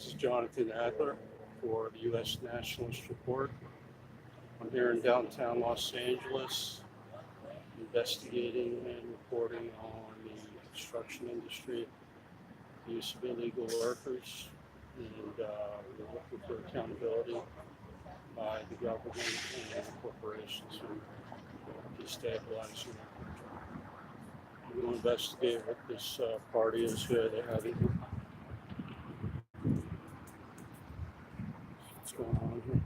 This is Jonathan Adler for the U.S. Nationalist Report. I'm here in downtown Los Angeles investigating and reporting on the construction industry, the use of illegal workers, and we're looking for accountability by the government and corporations who are destabilizing our country. We're going to investigate what this party is here. They have it. What's going on here?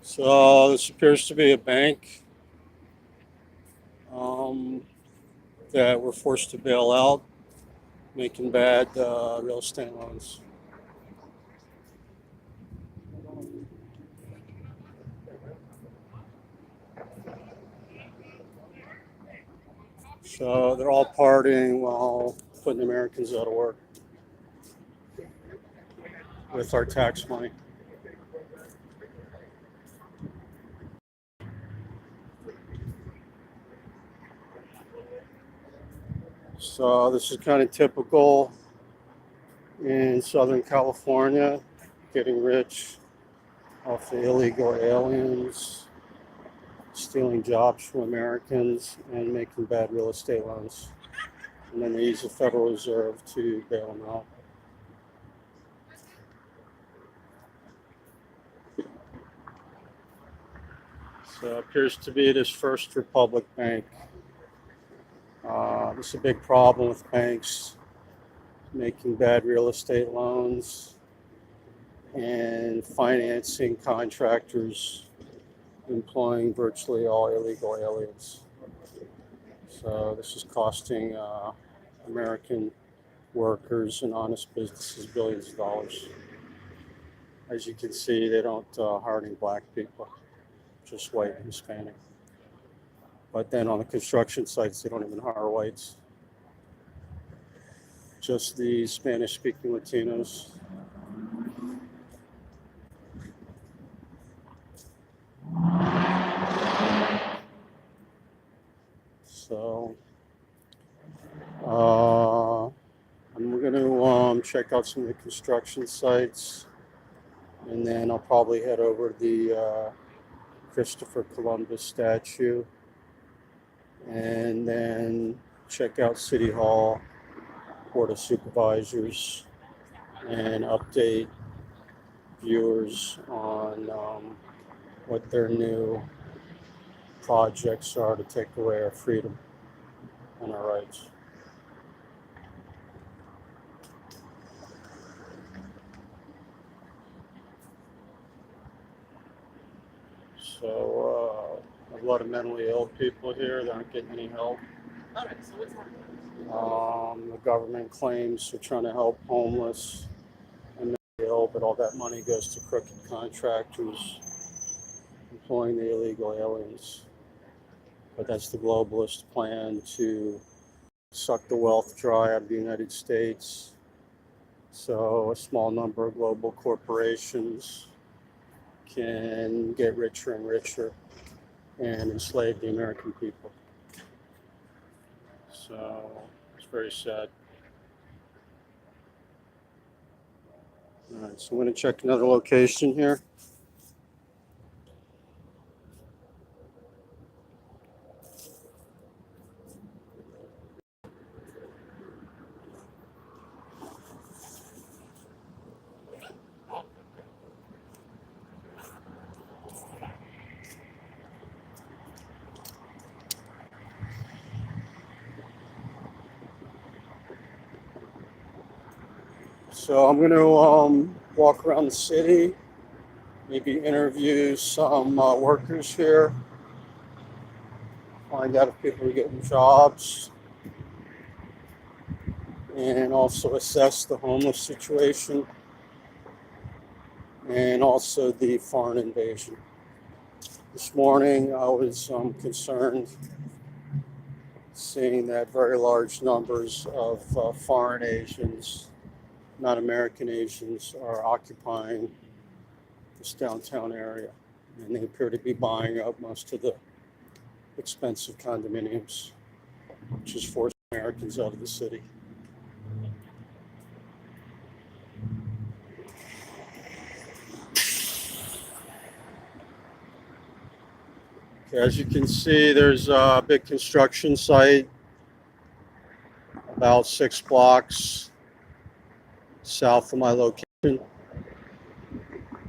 So this appears to be a bank that we're forced to bail out, making bad real estate loans. So they're all partying while putting Americans out of work with our tax money. So this is kind of typical in Southern California, getting rich off the illegal aliens, stealing jobs from Americans, and making bad real estate loans. And then they use the Federal Reserve to bail them out. So it appears to be this First Republic Bank. This is a big problem with banks making bad real estate loans and financing contractors employing virtually all illegal aliens. So this is costing American workers and honest businesses billions of dollars. As you can see, they don't hire any black people, just white and Hispanic. But then on the construction sites, they don't even hire whites. Just the Spanish-speaking Latinos. So I'm going to check out some of the construction sites, and then I'll probably head over to the Christopher Columbus statue, and then check out City Hall, Board of Supervisors, and update viewers on what their new projects are to take away our freedom and our rights. So a lot of mentally ill people here that aren't getting any help. The government claims they're trying to help homeless and mentally ill, but all that money goes to crooked contractors employing the illegal aliens. But that's the globalist plan to suck the wealth dry out of the United States. So a small number of global corporations can get richer and richer and enslave the American people. So it's very sad. All right, so I'm going to check another location here. So I'm going to walk around the city, maybe interview some workers here, find out if people are getting jobs, and also assess the homeless situation and also the foreign invasion. This morning I was concerned seeing that very large numbers of foreign Asians, not American Asians, are occupying this downtown area. And they appear to be buying up most of the expensive condominiums, which is forcing Americans out of the city. Okay, as you can see, there's a big construction site about 6 blocks south of my location,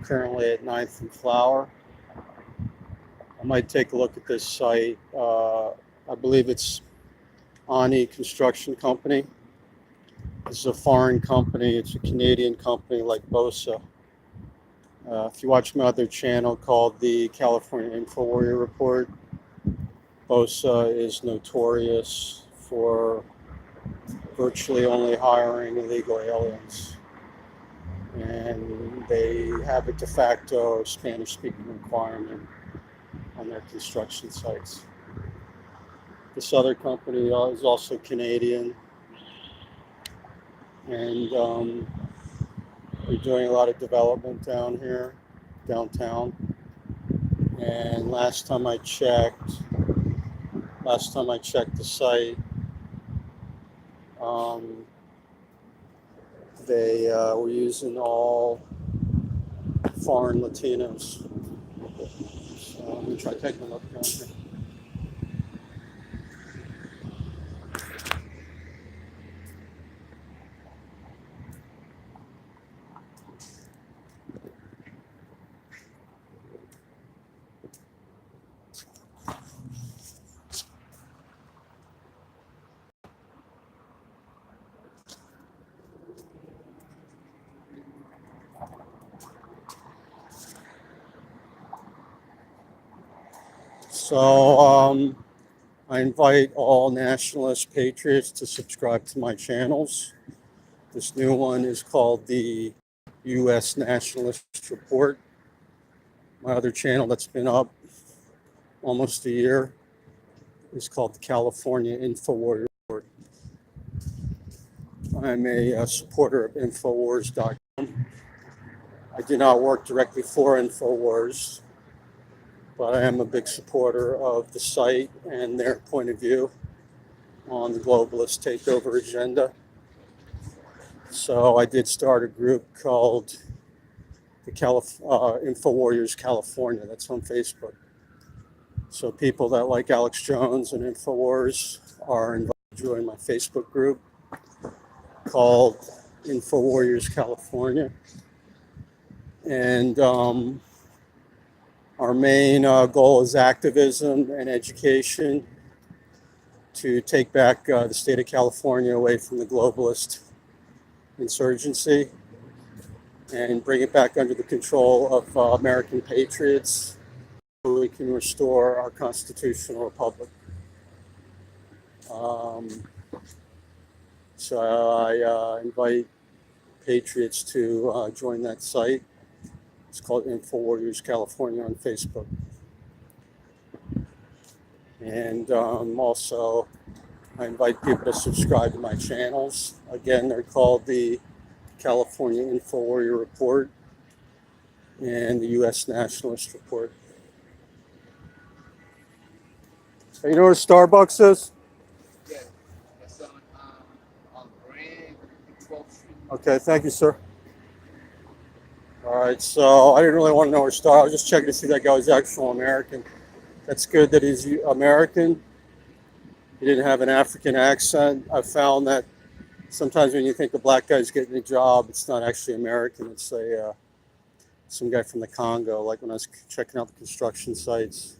currently at 9th and Flower. I might take a look at this site. I believe it's Ani Construction Company. This is a foreign company. It's a Canadian company like BOSA. If you watch my other channel called the California Info Warrior Report, BOSA is notorious for virtually only hiring illegal aliens. And they have a de facto Spanish-speaking requirement on their construction sites. This other company is also Canadian, and we're doing a lot of development down here, downtown. And last time I checked the site, they were using all foreign Latinos. So let me try taking a look down here. So I invite all nationalist patriots to subscribe to my channels. This new one is called the U.S. Nationalist Report. My other channel that's been up almost a year is called the California Info Warrior Report. I'm a supporter of Infowars.com. I do not work directly for Infowars, but I am a big supporter of the site and their point of view on the globalist takeover agenda. So I did start a group called the Info Warriors California. That's on Facebook. So people that like Alex Jones and Infowars are invited to join my Facebook group called Info Warriors California. And our main goal is activism and education to take back the state of California away from the globalist insurgency and bring it back under the control of American patriots so we can restore our constitutional republic. So I invite patriots to join that site. It's called Info Warriors California on Facebook. And also, I invite people to subscribe to my channels. Again, they're called the California Info Warrior Report and the U.S. Nationalist Report. Hey, you know where Starbucks is? Yeah, that's on Grand 12th Street. Okay, thank you, sir. All right, so I didn't really want to know where Starbucks. I was just checking to see that guy was actual American. That's good that he's American. He didn't have an African accent. I found that sometimes when you think a black guy's getting a job, it's not actually American. It's some guy from the Congo. Like when I was checking out the construction sites,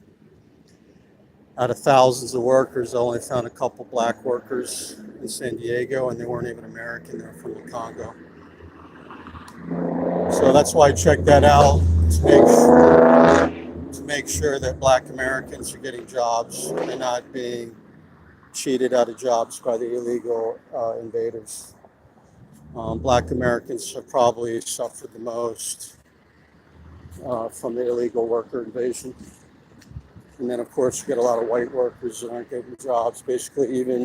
out of thousands of workers, I only found a couple black workers in San Diego, and they weren't even American. They're from the Congo. So that's why I checked that out to make sure that Black Americans are getting jobs and not being cheated out of jobs by the illegal invaders. Black Americans have probably suffered the most from the illegal worker invasion. And then, of course, you get a lot of white workers that aren't getting jobs. Basically, even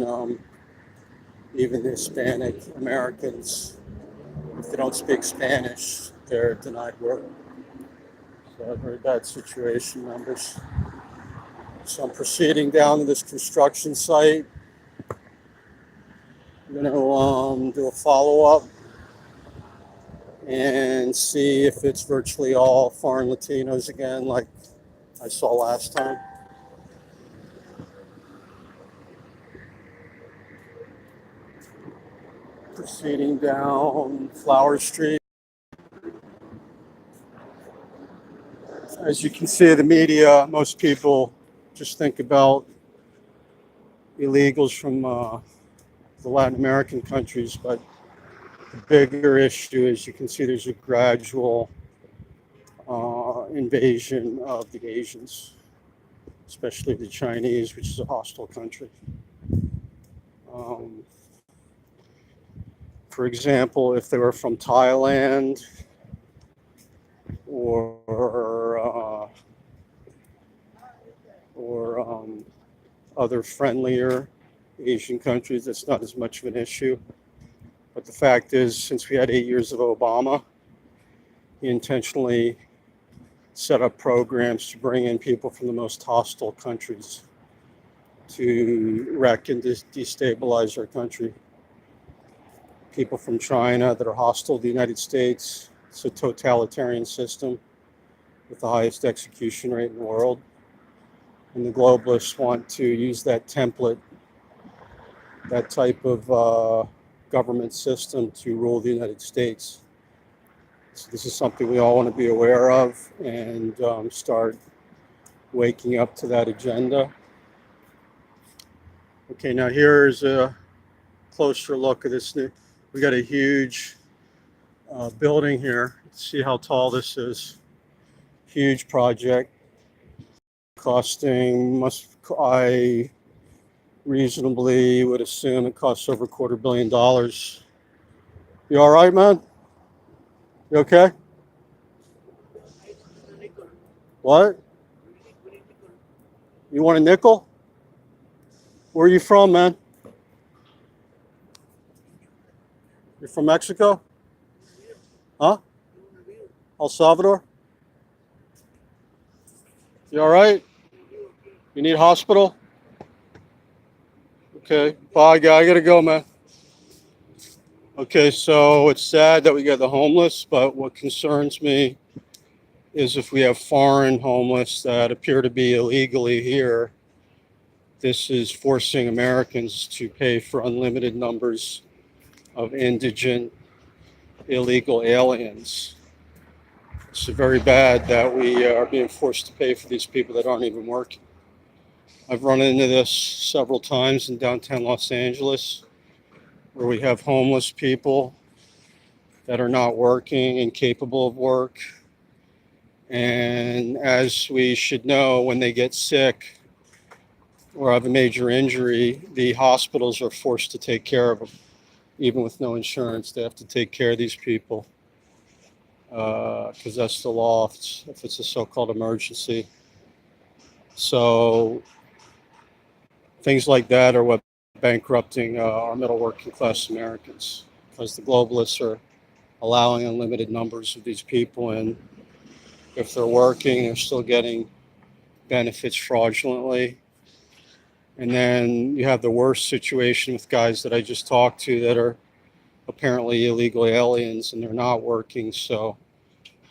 the Hispanic Americans, if they don't speak Spanish, they're denied work. So a very bad situation, members. So I'm proceeding down to this construction site. I'm going to do a follow-up and see if it's virtually all foreign Latinos again, like I saw last time. Proceeding down Flower Street. As you can see, the media, most people just think about illegals from the Latin American countries, but the bigger issue is you can see there's a gradual invasion of the Asians, especially the Chinese, which is a hostile country. For example, if they were from Thailand or other friendlier Asian countries, it's not as much of an issue. But the fact is, since we had 8 years of Obama, he intentionally set up programs to bring in people from the most hostile countries to wreck and destabilize our country. People from China that are hostile to the United States. It's a totalitarian system with the highest execution rate in the world. And the globalists want to use that template, that type of government system to rule the United States. So this is something we all want to be aware of and start waking up to that agenda. Okay, now here's a closer look at this new. We got a huge building here. See how tall this is. Huge project. Costing, I reasonably would assume it costs over $250 million. You all right, man? You okay? What? You want a nickel? Where are you from, man? You're from Mexico? Huh? El Salvador? You all right? You need hospital? Okay. Bye, guy. I gotta go, man. Okay, so it's sad that we get the homeless, but what concerns me is if we have foreign homeless that appear to be illegally here, this is forcing Americans to pay for unlimited numbers of indigent illegal aliens. It's very bad that we are being forced to pay for these people that aren't even working. I've run into this several times in downtown Los Angeles, where we have homeless people that are not working, incapable of work. And as we should know, when they get sick or have a major injury, the hospitals are forced to take care of them. Even with no insurance, they have to take care of these people because that's the law if it's a so-called emergency. So things like that are what bankrupting our middle working class Americans, because the globalists are allowing unlimited numbers of these people, and if they're working, they're still getting benefits fraudulently. And then you have the worst situation with guys that I just talked to that are apparently illegal aliens and they're not working. So,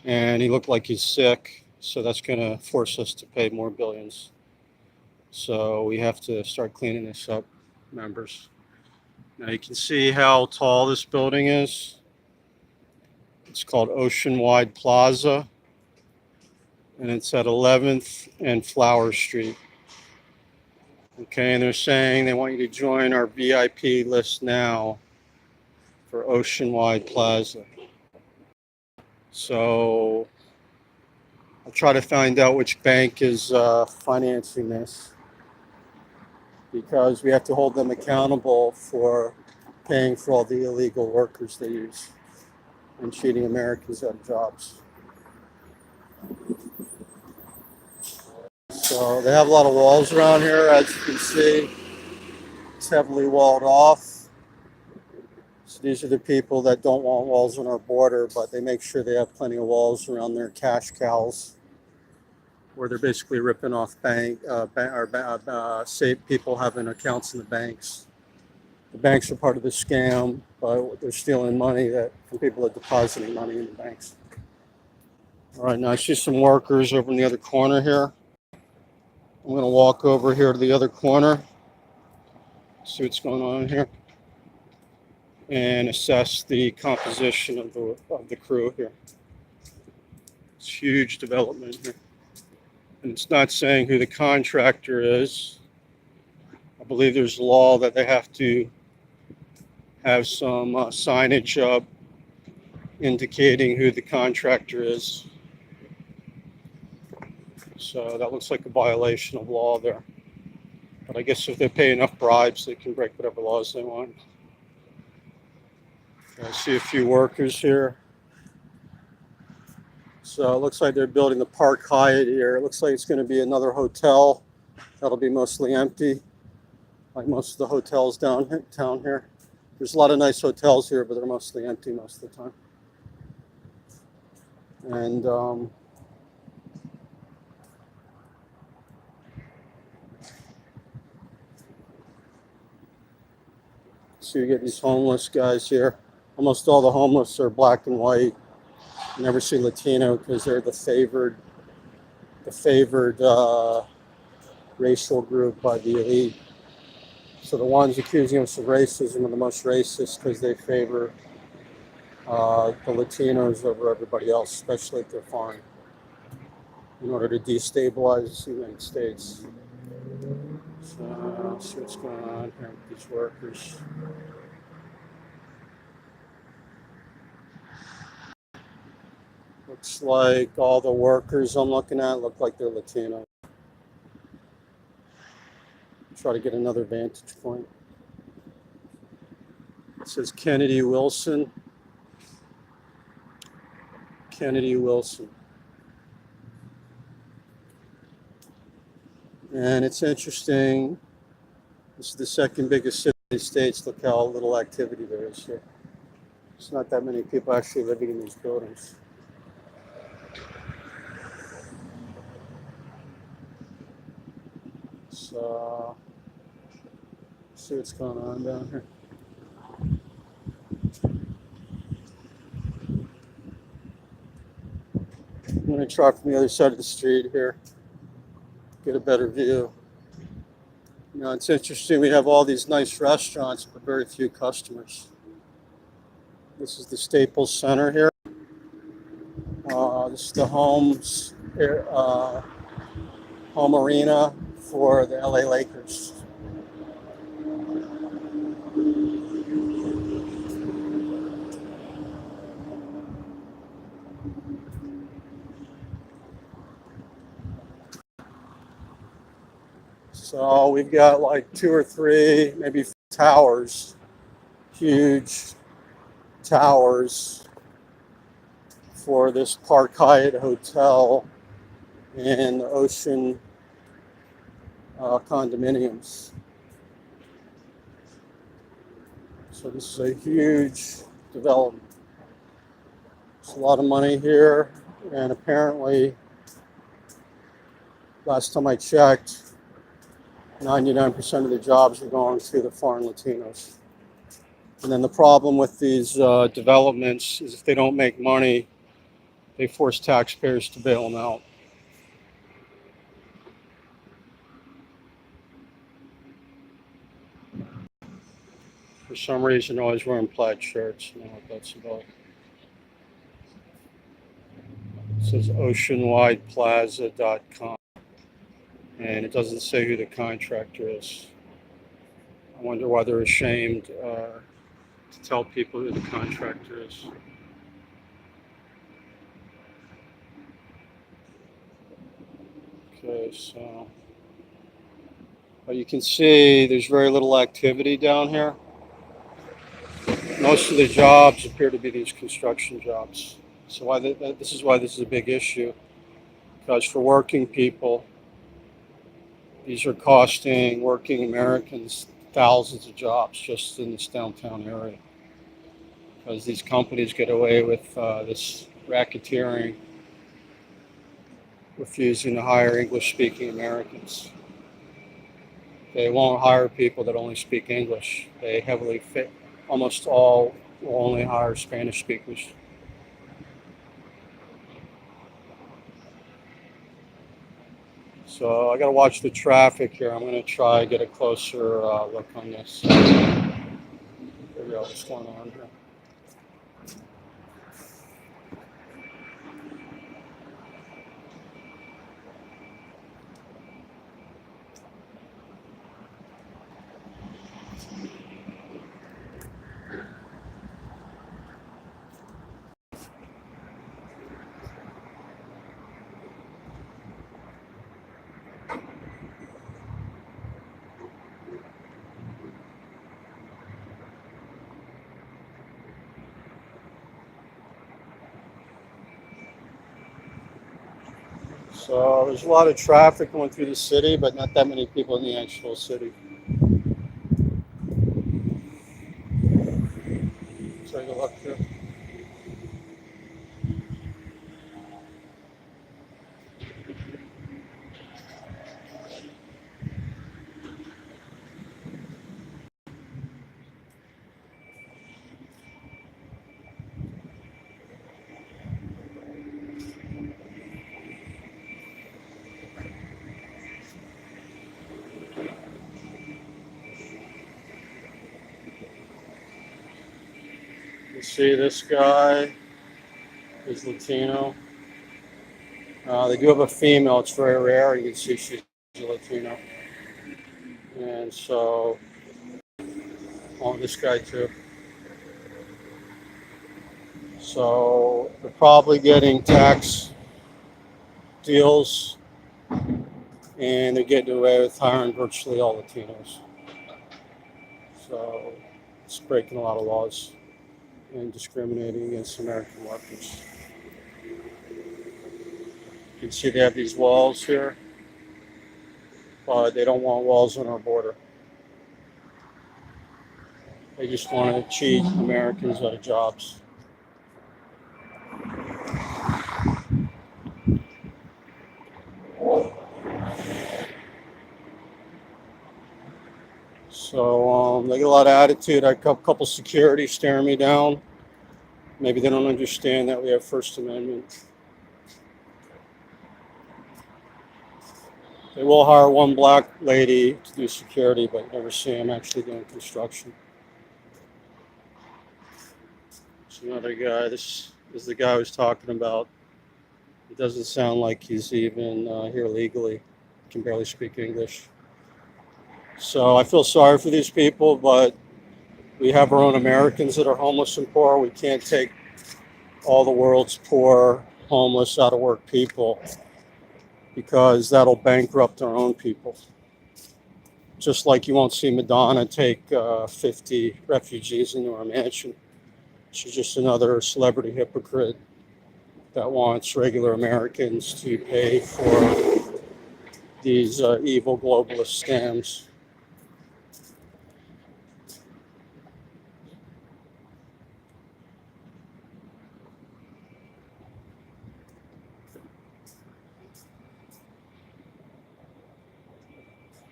and he looked like he's sick, so that's going to force us to pay more billions. So we have to start cleaning this up, members. Now you can see how tall this building is. It's called Oceanwide Plaza, and it's at 11th and Flower Street. Okay, and they're saying they want you to join our VIP list now for Oceanwide Plaza. So I'll try to find out which bank is financing this, because we have to hold them accountable for paying for all the illegal workers they use and cheating Americans out of jobs. So they have a lot of walls around here, as you can see. It's heavily walled off. So these are the people that don't want walls on our border, but they make sure they have plenty of walls around their cash cows, where they're basically ripping off safe people having accounts in the banks. The banks are part of the scam, but they're stealing money from people that are depositing money in the banks. All right, now I see some workers over in the other corner here. I'm going to walk over here to the other corner, see what's going on here, and assess the composition of the crew here. It's huge development here. And it's not saying who the contractor is. I believe there's a law that they have to have some signage up indicating who the contractor is. So that looks like a violation of law there. But I guess if they pay enough bribes, they can break whatever laws they want. I see a few workers here. So it looks like they're building the Park Hyatt here. It looks like it's going to be another hotel that'll be mostly empty, like most of the hotels downtown here. There's a lot of nice hotels here, but they're mostly empty most of the time. And so you get these homeless guys here. Almost all the homeless are black and white. You never see Latino because they're the favored racial group by the elite. So the ones accusing us of racism are the most racist because they favor the Latinos over everybody else, especially if they're foreign, in order to destabilize the United States. So let's see what's going on here with these workers. Looks like all the workers I'm looking at look like they're Latino. Try to get another vantage point. It says Kennedy Wilson. Kennedy Wilson. And it's interesting. This is the second biggest city in the States. Look how little activity there is here. There's not that many people actually living in these buildings. So, let's see what's going on down here. I'm going to try from the other side of the street here, get a better view. You know, it's interesting. We have all these nice restaurants, but very few customers. This is the Staples Center here. This is the home arena for the LA Lakers. So we've got like 2 or 3, maybe 4 towers, huge towers for this Park Hyatt Hotel and the Ocean condominiums. So this is a huge development. There's a lot of money here, and apparently, last time I checked, 99% of the jobs are going to the foreign Latinos. And then the problem with these developments is if they don't make money, they force taxpayers to bail them out. For some reason, they're always wearing plaid shirts. I don't know what that's about. It says oceanwideplaza.com. And it doesn't say who the contractor is. I wonder why they're ashamed to tell people who the contractor is. Okay, so but you can see there's very little activity down here. Most of the jobs appear to be these construction jobs. So this is why this is a big issue, because for working people, these are costing working Americans thousands of jobs just in this downtown area, because these companies get away with this racketeering, refusing to hire English-speaking Americans. They won't hire people that only speak English. They heavily fit. Almost all will only hire Spanish speakers. So I got to watch the traffic here. I'm going to try to get a closer look on this. There we go. What's going on here? So there's a lot of traffic going through the city, but not that many people in the actual city. Take a look here. You see this guy is Latino. They do have a female. It's very rare. You can see she's a Latino. And so, oh, this guy too. So they're probably getting tax deals, and they're getting away with hiring virtually all Latinos. So it's breaking a lot of laws and discriminating against American workers. You can see they have these walls here, but they don't want walls on our border. They just want to cheat Americans out of jobs. So they get a lot of attitude. I got a couple security staring me down. Maybe they don't understand that we have First Amendment. They will hire one black lady to do security, but you never see them actually doing construction. There's another guy. This is the guy I was talking about. It doesn't sound like he's even here legally. He can barely speak English. So I feel sorry for these people, but we have our own Americans that are homeless and poor. We can't take all the world's poor, homeless, out of work people, because that'll bankrupt our own people. Just like you won't see Madonna take 50 refugees into her mansion. She's just another celebrity hypocrite that wants regular Americans to pay for these evil globalist scams.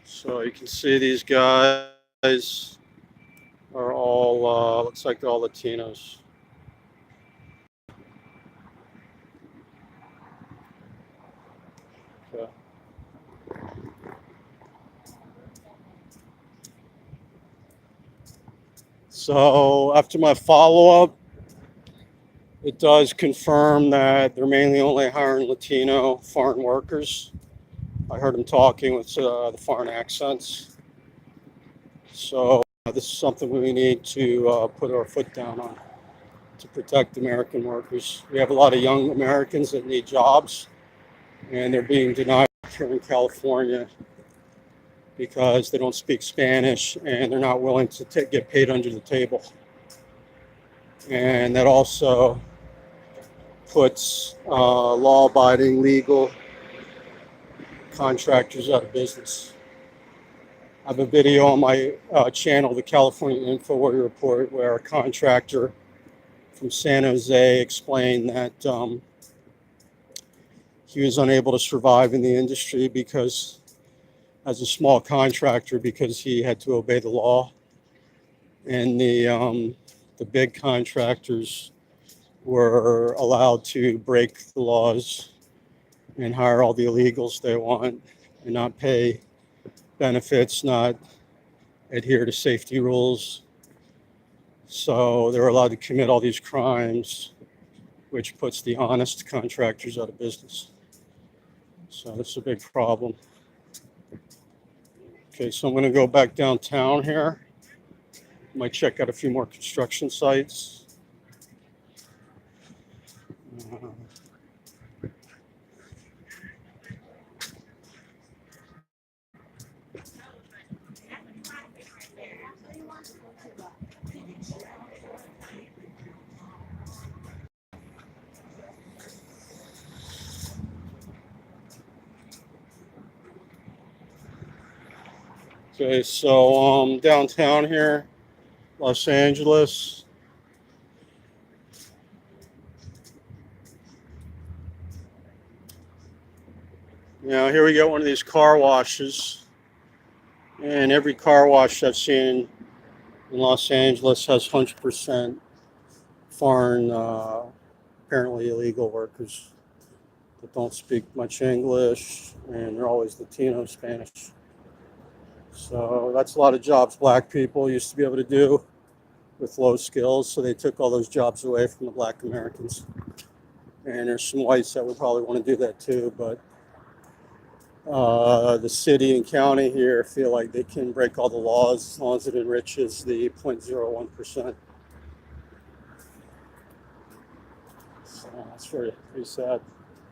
So you can see these guys are all, looks like they're all Latinos. Okay. So after my follow-up, it does confirm that they're mainly only hiring Latino foreign workers. I heard them talking with the foreign accents. So this is something we need to put our foot down on to protect American workers. We have a lot of young Americans that need jobs, and they're being denied here in California because they don't speak Spanish and they're not willing to get paid under the table. And that also puts law-abiding, legal contractors out of business. I have a video on my channel, the California Info Warrior Report, where a contractor from San Jose explained that he was unable to survive in the industry because, as a small contractor, because he had to obey the law, and the big contractors were allowed to break the laws and hire all the illegals they want and not pay benefits, not adhere to safety rules. So they're allowed to commit all these crimes, which puts the honest contractors out of business. So that's a big problem. Okay, so I'm going to go back downtown here. Might check out a few more construction sites. Okay, so downtown here, Los Angeles. Now here we got one of these car washes, and every car wash I've seen in Los Angeles has 100% foreign, apparently illegal workers that don't speak much English, and they're always Latino, Spanish. So that's a lot of jobs black people used to be able to do with low skills, so they took all those jobs away from the black Americans. And there's some whites that would probably want to do that too, but the city and county here feel like they can break all the laws as long as it enriches the 0.01%. So that's pretty sad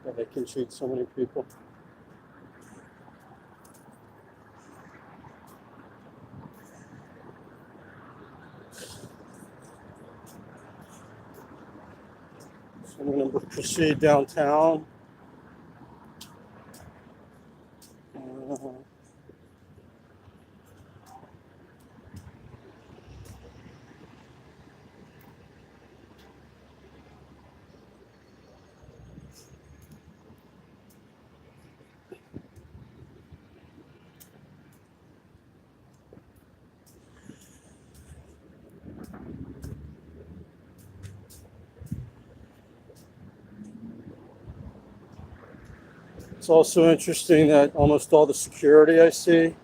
that they can cheat so many people. So I'm going to proceed downtown. It's also interesting that almost all the security I see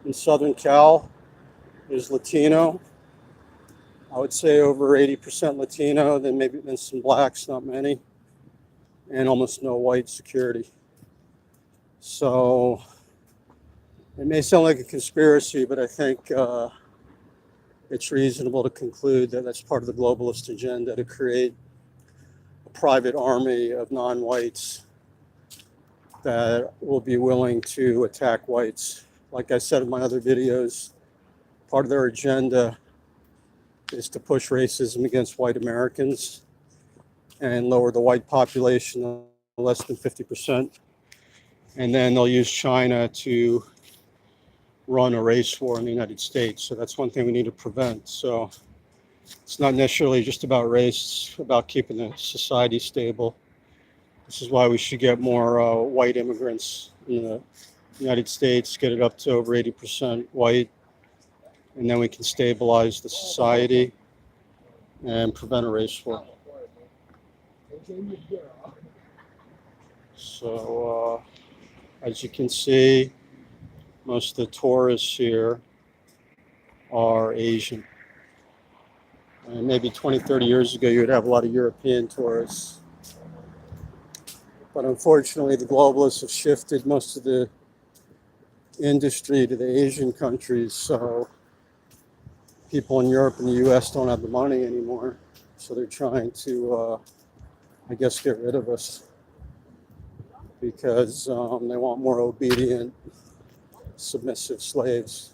in Southern Cal is Latino. I would say over 80% Latino, then some blacks, not many, and almost no white security. So it may sound like a conspiracy, but I think it's reasonable to conclude that that's part of the globalist agenda to create a private army of non-whites that will be willing to attack whites. Like I said in my other videos, part of their agenda is to push racism against white Americans and lower the white population to less than 50%. And then they'll use China to run a race war in the United States. So that's one thing we need to prevent. So it's not necessarily just about race, it's about keeping the society stable. This is why we should get more white immigrants in the United States, get it up to over 80% white, and then we can stabilize the society and prevent a race war. So as you can see, most of the tourists here are Asian. And maybe 20, 30 years ago, you would have a lot of European tourists. But unfortunately, the globalists have shifted most of the industry to the Asian countries. So people in Europe and the US don't have the money anymore. So they're trying to, I guess, get rid of us. because they want more obedient, submissive slaves.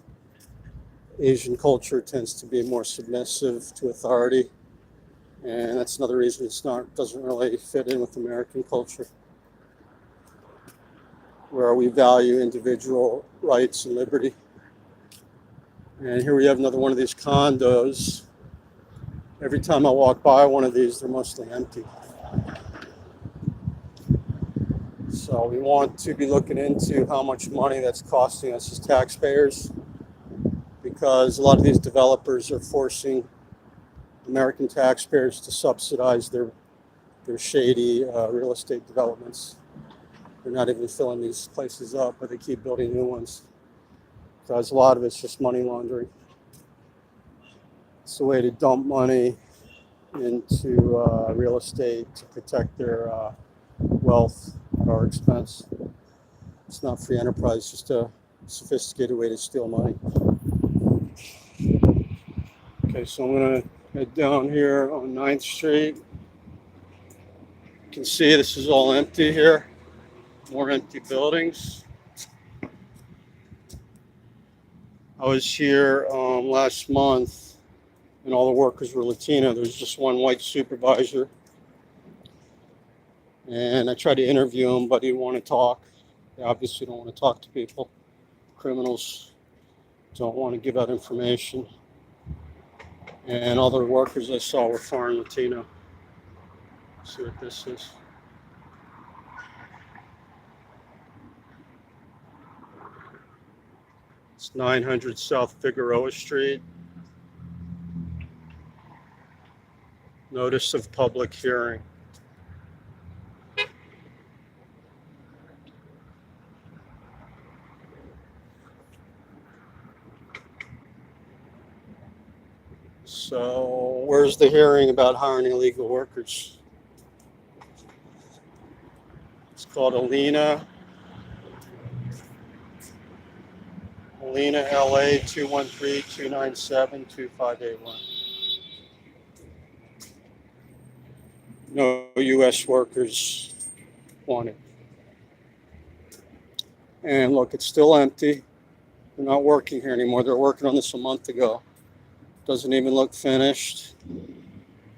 Asian culture tends to be more submissive to authority, and that's another reason doesn't really fit in with American culture, where we value individual rights and liberty. And here we have another one of these condos. Every time I walk by one of these, they're mostly empty. So we want to be looking into how much money that's costing us as taxpayers, because a lot of these developers are forcing American taxpayers to subsidize their shady real estate developments. They're not even filling these places up, but they keep building new ones, because a lot of it's just money laundering. It's a way to dump money into real estate to protect their wealth at our expense. It's not free enterprise, it's just a sophisticated way to steal money. Okay, so I'm going to head down here on 9th Street. You can see this is all empty here. More empty buildings. I was here last month, and all the workers were Latino. There was just one white supervisor. And I tried to interview him, but he didn't want to talk. They obviously don't want to talk to people. Criminals don't want to give out information. And all the workers I saw were foreign Latino. Let's see what this is. It's 900 South Figueroa Street. Notice of public hearing. So where's the hearing about hiring illegal workers? It's called Alina LA 213-297-2581. No U.S. workers wanted. And look, it's still empty. They're not working here anymore. They're working on this a month ago. Doesn't even look finished.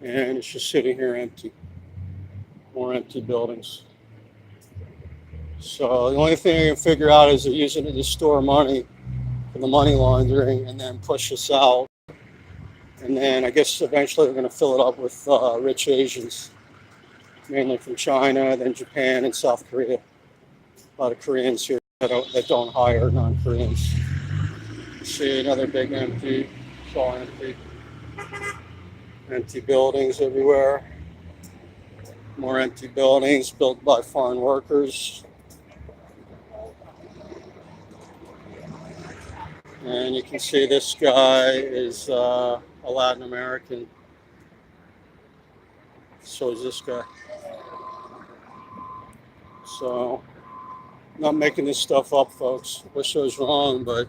And it's just sitting here empty. More empty buildings. So the only thing I can figure out is they're using it to store money for the money laundering and then push us out. And then I guess eventually they're going to fill it up with rich Asians, mainly from China, then Japan and South Korea. A lot of Koreans here that don't hire non-Koreans. See another big empty, it's all empty. Empty buildings everywhere. More empty buildings built by foreign workers. And you can see this guy is a Latin American. So is this guy. So, not making this stuff up, folks. Wish I was wrong, but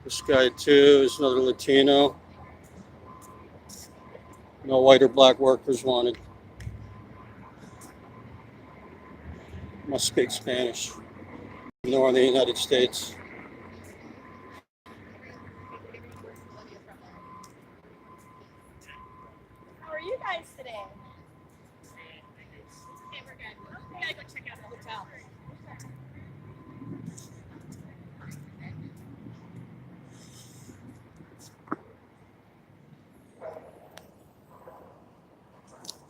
this guy too is another Latino. No white or black workers wanted. Must speak Spanish. Nor in the United States. How are you guys today? Okay, we're good. We gotta go check out the hotel.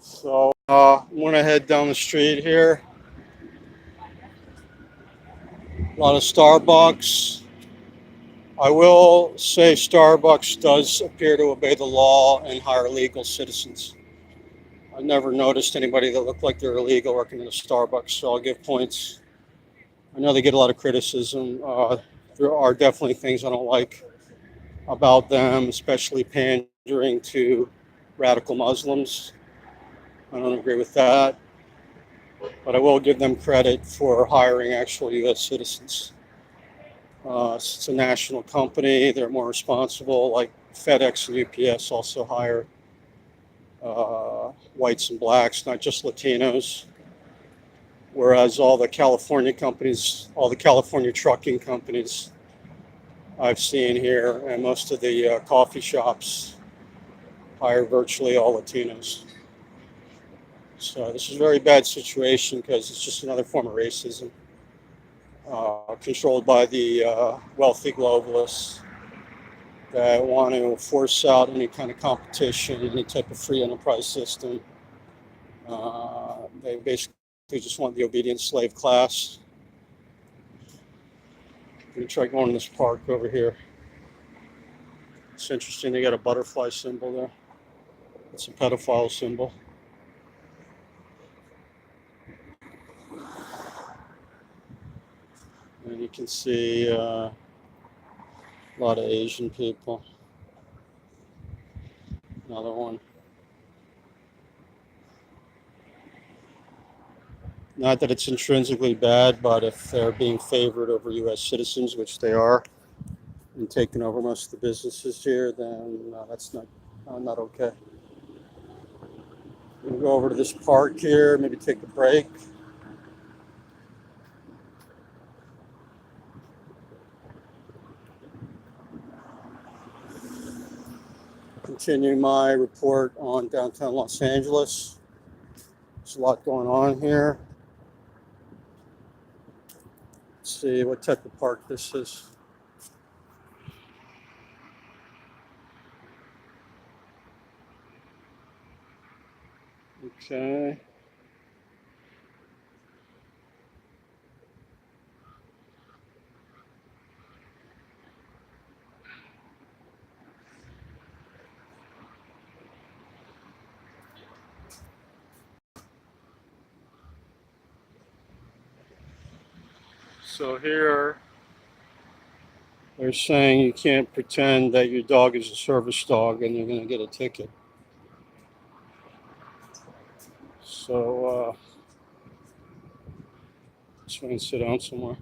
So I'm gonna head down the street here. A lot of Starbucks. I will say Starbucks does appear to obey the law and hire legal citizens. I've never noticed anybody that looked like they're illegal working in a Starbucks, so I'll give points. I know they get a lot of criticism. There are definitely things I don't like about them, especially pandering to radical Muslims. I don't agree with that. But I will give them credit for hiring actual U.S. citizens. It's a national company. They're more responsible, like FedEx and UPS also hire whites and blacks, not just Latinos. whereas all the California companies, all the California trucking companies I've seen here, and most of the coffee shops hire virtually all Latinos. So this is a very bad situation because it's just another form of racism, controlled by the wealthy globalists that want to force out any kind of competition, any type of free enterprise system. They basically just want the obedient slave class. I'm going to try going to this park over here. It's interesting, they got a butterfly symbol there. It's a pedophile symbol. And you can see a lot of Asian people. Another one. Not that it's intrinsically bad, but if they're being favored over U.S. citizens, which they are, and taking over most of the businesses here, then that's not okay. We'll go over to this park here, maybe take a break. Continue my report on downtown Los Angeles. There's a lot going on here. Let's see what type of park this is. Okay. So here they're saying you can't pretend that your dog is a service dog and you're going to get a ticket. So just going to sit down somewhere.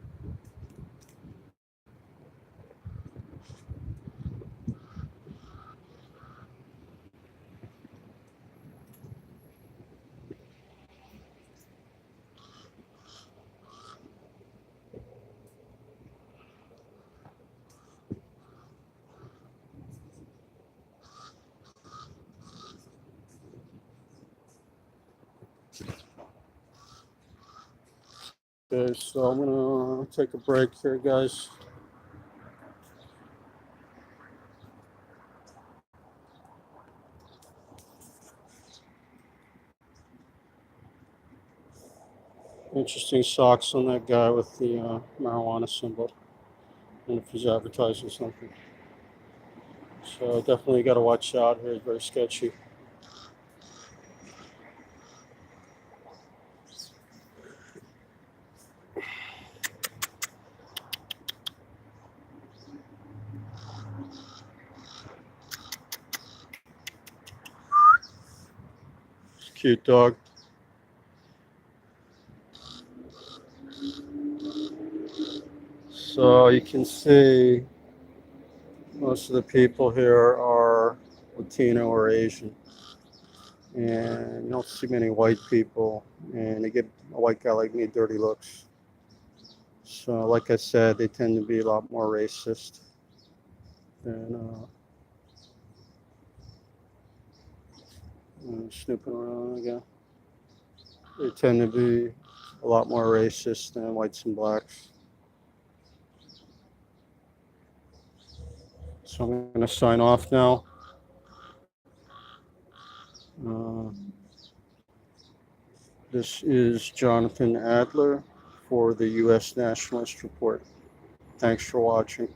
Okay, so I'm going to take a break here, guys. Interesting socks on that guy with the marijuana symbol. I don't know if he's advertising something. So definitely got to watch out here. It's very sketchy. It's a cute dog. So you can see most of the people here are Latino or Asian. And you don't see many white people. And they give a white guy like me dirty looks. So like I said, they tend to be a lot more racist than snooping around again. They tend to be a lot more racist than whites and blacks. So I'm going to sign off now. This is Jonathan Adler for the U.S. Nationalist Report. Thanks for watching.